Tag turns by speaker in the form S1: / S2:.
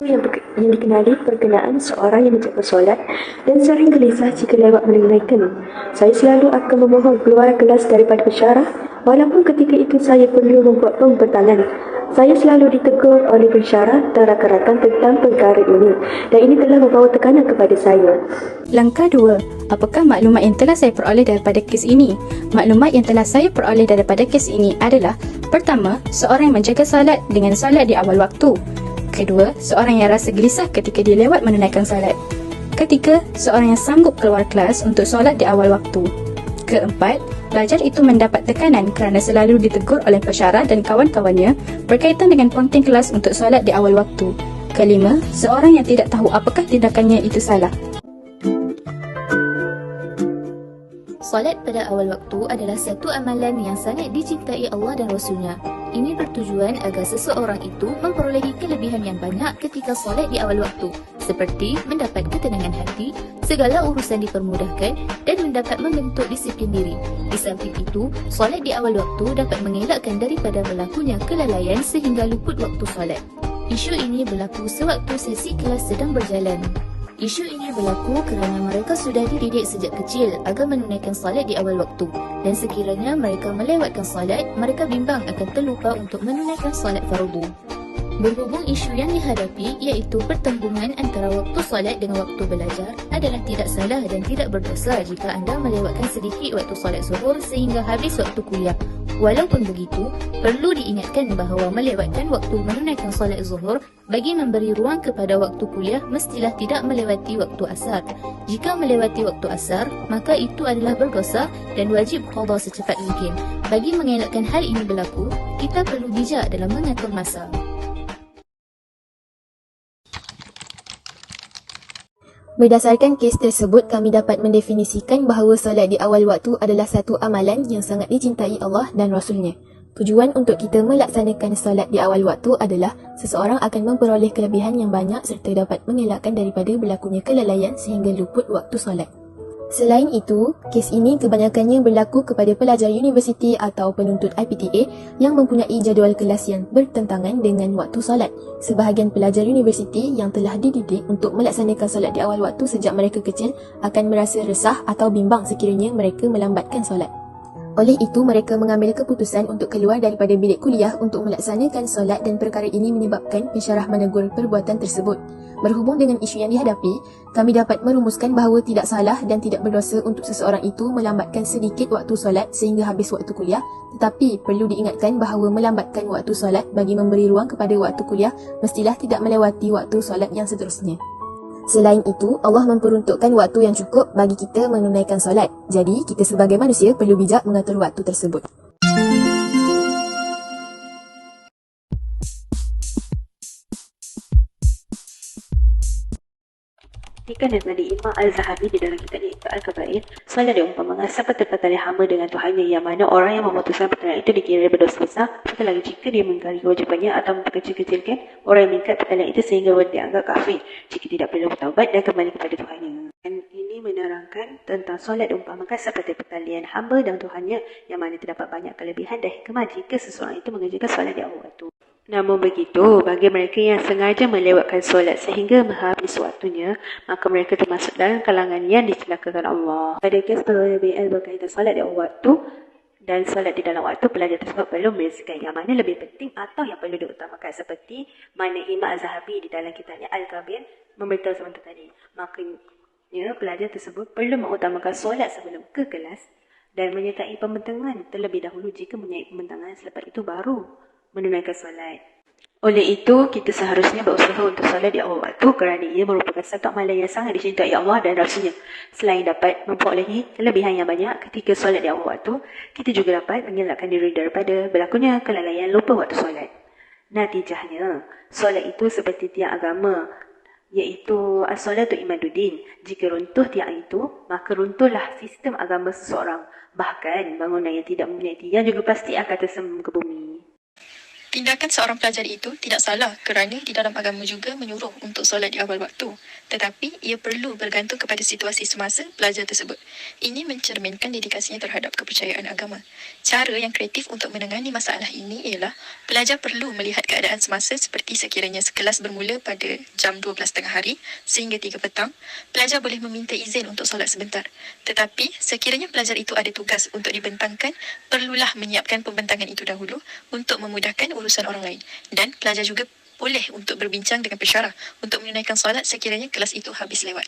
S1: yang dikenali berkenaan seorang yang menjaga solat dan sering gelisah jika lewat menunaikan. Saya selalu akan memohon keluar kelas daripada pensyarah walaupun ketika itu saya perlu membuat pembetalan. Saya selalu ditegur oleh pensyarah dan rakan-rakan tentang perkara ini dan ini telah membawa tekanan kepada saya.
S2: Langkah 2. Apakah maklumat yang telah saya peroleh daripada kes ini? Maklumat yang telah saya peroleh daripada kes ini adalah: pertama, seorang yang menjaga salat dengan salat di awal waktu. Kedua, seorang yang rasa gelisah ketika dia lewat menunaikan salat. Ketiga, seorang yang sanggup keluar kelas untuk solat di awal waktu. Keempat, pelajar itu mendapat tekanan kerana selalu ditegur oleh pensyarah dan kawan-kawannya berkaitan dengan penting kelas untuk solat di awal waktu. Kelima, seorang yang tidak tahu apakah tindakannya itu salah.
S3: Solat pada awal waktu adalah satu amalan yang sangat dicintai Allah dan Rasulnya. Ini bertujuan agar seseorang itu memperolehi kelebihan yang banyak ketika solat di awal waktu, seperti mendapat ketenangan hati, segala urusan dipermudahkan dan mendapat membentuk disiplin diri. Di samping itu, solat di awal waktu dapat mengelakkan daripada berlakunya kelalaian sehingga luput waktu solat. Isu ini berlaku sewaktu sesi kelas sedang berjalan. Isu ini berlaku kerana mereka sudah dididik sejak kecil agar menunaikan solat di awal waktu dan sekiranya mereka melewatkan solat, mereka bimbang akan terlupa untuk menunaikan solat fardu. Berhubung isu yang dihadapi iaitu pertembungan antara waktu solat dengan waktu belajar adalah tidak salah dan tidak berdosa jika anda melewatkan sedikit waktu solat zuhur sehingga habis waktu kuliah. Walaupun begitu, perlu diingatkan bahawa melewatkan waktu menunaikan solat zuhur bagi memberi ruang kepada waktu kuliah mestilah tidak melewati waktu asar. Jika melewati waktu asar, maka itu adalah berdosa dan wajib qada secepat mungkin. Bagi mengelakkan hal ini berlaku, kita perlu bijak dalam mengatur masa.
S4: Berdasarkan kes tersebut, kami dapat mendefinisikan bahawa solat di awal waktu adalah satu amalan yang sangat dicintai Allah dan Rasulnya. Tujuan untuk kita melaksanakan solat di awal waktu adalah seseorang akan memperoleh kelebihan yang banyak serta dapat mengelakkan daripada berlakunya kelalaian sehingga luput waktu solat. Selain itu, kes ini kebanyakannya berlaku kepada pelajar universiti atau penuntut IPTA yang mempunyai jadual kelas yang bertentangan dengan waktu solat. Sebahagian pelajar universiti yang telah dididik untuk melaksanakan solat di awal waktu sejak mereka kecil akan merasa resah atau bimbang sekiranya mereka melambatkan solat. Oleh itu, mereka mengambil keputusan untuk keluar daripada bilik kuliah untuk melaksanakan solat dan perkara ini menyebabkan pensyarah menegur perbuatan tersebut. Berhubung dengan isu yang dihadapi, kami dapat merumuskan bahawa tidak salah dan tidak berdosa untuk seseorang itu melambatkan sedikit waktu solat sehingga habis waktu kuliah, tetapi perlu diingatkan bahawa melambatkan waktu solat bagi memberi ruang kepada waktu kuliah mestilah tidak melewati waktu solat yang seterusnya. Selain itu, Allah memperuntukkan waktu yang cukup bagi kita menunaikan solat. Jadi, kita sebagai manusia perlu bijak mengatur waktu tersebut.
S1: Dikatakan daripada Imam Al-Zahabi di dalam kitab iaitu Al-Kabair, solat diumpamakan seperti pertalian hamba dengan Tuhannya, yang mana orang yang memutuskan pertalian itu dikira berdosa besar, apatah lagi jika dia mengingkari kewajipannya atau memperkecil-kecilkan orang yang mengikat pertalian itu sehingga dianggap kafir jika tidak perlu bertaubat dan kembali kepada Tuhannya. Dan ini menerangkan tentang solat diumpamakan seperti pertalian hamba dengan Tuhannya, yang mana terdapat banyak kelebihan dan hikmah jika seseorang itu mengerjakan solat di awal waktu. Namun begitu, bagi mereka yang sengaja melewatkan solat sehingga habis waktunya, maka mereka termasuk dalam kalangan yang dicelakakan Allah. Pada kes perbezaan berkaitan solat di awal waktu dan solat di dalam waktu, pelajar tersebut perlu membezakan yang mana lebih penting atau yang perlu diutamakan, seperti mana Imam Az-Zahabi di dalam kitabnya Al-Kabir memberitahu sebentar tadi. Makanya pelajar tersebut perlu mengutamakan solat sebelum ke kelas dan menyertai pembentangan terlebih dahulu. Jika menyertai pembentangan, selepas itu baru menunaikan solat. Oleh itu, kita seharusnya berusaha untuk solat di awal waktu kerana ia merupakan satu amalan yang sangat dicintai Allah dan Rasulnya. Selain dapat memperolehi kelebihan yang banyak ketika solat di awal waktu, kita juga dapat mengelakkan diri daripada berlakunya kelalaian lupa waktu solat. Natijahnya, solat itu seperti tiang agama, iaitu as-salatu imaduddin. Jika runtuh tiang itu, maka runtuhlah sistem agama seseorang. Bahkan bangunan yang tidak mempunyai tiang juga pasti akan tersembun ke bumi.
S5: Tindakan seorang pelajar itu tidak salah kerana di dalam agama juga menyuruh untuk solat di awal waktu. Tetapi ia perlu bergantung kepada situasi semasa pelajar tersebut. Ini mencerminkan dedikasinya terhadap kepercayaan agama. Cara yang kreatif untuk menangani masalah ini ialah pelajar perlu melihat keadaan semasa seperti sekiranya kelas bermula pada jam 12 tengah hari sehingga 3 petang, pelajar boleh meminta izin untuk solat sebentar. Tetapi sekiranya pelajar itu ada tugas untuk dibentangkan, perlulah menyiapkan pembentangan itu dahulu untuk memudahkan urusan orang lain. Dan pelajar juga boleh untuk berbincang dengan pensyarah untuk menunaikan solat sekiranya kelas itu habis lewat.